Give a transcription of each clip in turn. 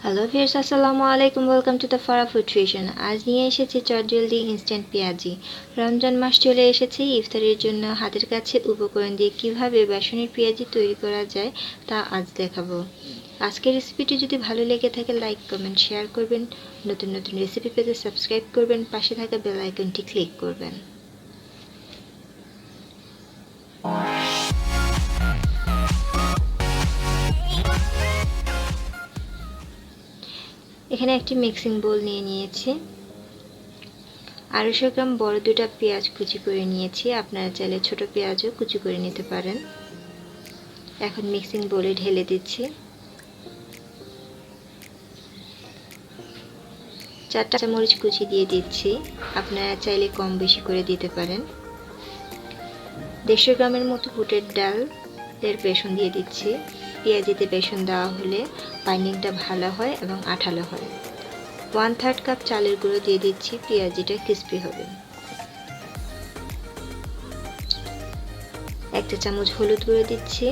Hello viewers, আসসালামু আলাইকুম। Welcome to the ফারা ফুড ট্রেশন। আজ নিয়ে এসেছি চটজলদি ইনস্ট্যান্ট পেঁয়াজি। রমজান মাস চলে এসেছে। ইফতারের জন্য হাতের কাছে উপকরণ দিয়ে কিভাবে বেসনের পেঁয়াজি তৈরি করা যায় তা আজ দেখাবো। আজকের রেসিপিটি যদি ভালো লেগে থাকে লাইক, কমেন্ট, শেয়ার করবেন। নতুন নতুন রেসিপি পেতে সাবস্ক্রাইব করবেন। পাশে থাকা বেল আইকনটি ক্লিক করবেন। এখানে একটি মিক্সিং বোল নিয়ে নিয়েছি। 250 গ্রাম বড় দুটা পেঁয়াজ কুচি করে নিয়েছি। আপনারা চাইলে ছোট পেঁয়াজও কুচি করে নিতে পারেন। এখন মিক্সিং বোলে ঢেলে দিচ্ছি। 4 চামচ কুচি দিয়ে দিচ্ছি। আপনারা চাইলে কম বেশি করে দিতে পারেন। 150 গ্রামের মতো বুটের ডাল এর বেসন দিয়ে দিচ্ছি। পেঁয়াজিতে বেসন দেওয়া হলে বাইন্ডিংটা ভালো হয় এবং আঠালো হয়। 1/3 কাপ চালের গুঁড়ো দিয়ে দিচ্ছি। পেঁয়াজিটা ক্রিস্পি হবে। 1 চা চামচ হলুদ গুঁড়ো দিচ্ছি।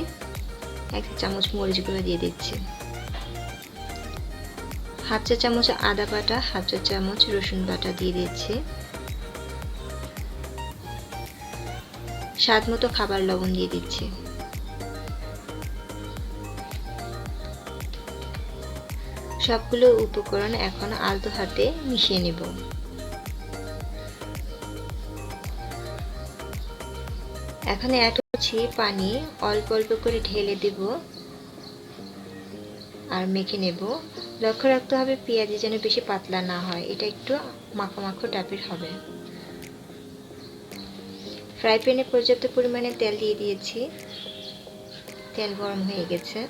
1 চা চামচ মরিচ গুঁড়ো দিয়ে দিচ্ছি। 1/2 চা চামচ আদা বাটা, 1/2 চা চামচ রসুন বাটা দিয়ে দিচ্ছি। স্বাদ মতো খাবার লবণ দিয়ে দিচ্ছি। সবগুলো উপকরণ এখন আলতো হাতে মিশিয়ে নেব। এখন অ্যাড করছি পানি। অল্প অল্প করে ঢেলে দেব আর মেখে নেব। লক্ষ্য রাখতে হবে পেঁয়াজি যেন বেশি পাতলা না হয়, এটা একটু মাখো মাখো টাইপের হবে। ফ্রাই প্যানে পর্যাপ্ত পরিমাণে তেল দিয়ে দিয়েছি। তেল গরম হয়ে গেছে।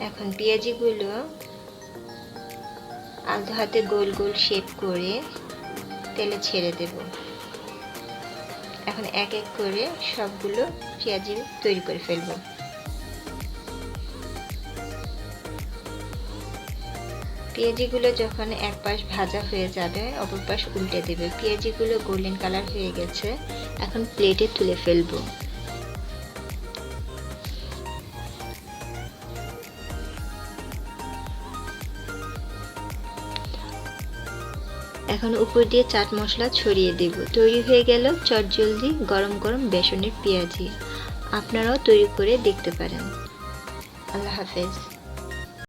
এখন পেঁয়াজিগুলো আলতো হাতে গোল গোল শেপ করে তেলে ছেড়ে দেব। এখন এক এক করে সবগুলো পেঁয়াজি তৈরি করে ফেলব। পেঁয়াজিগুলো যখন এক পাশ ভাজা হয়ে যাবে অপর পাশ উল্টে দেবে। পেঁয়াজিগুলো গোল্ডেন কালার হয়ে গেছে। এখন প্লেটে তুলে ফেলব। এখন উপর দিয়ে চাট মশলা ছড়িয়ে দেব। তৈরি হয়ে গেল চটজলদি গরম গরম বেসনের পেঁয়াজি। আপনারাও তৈরি করে দেখতে পারেন। আল্লাহ হাফেজ।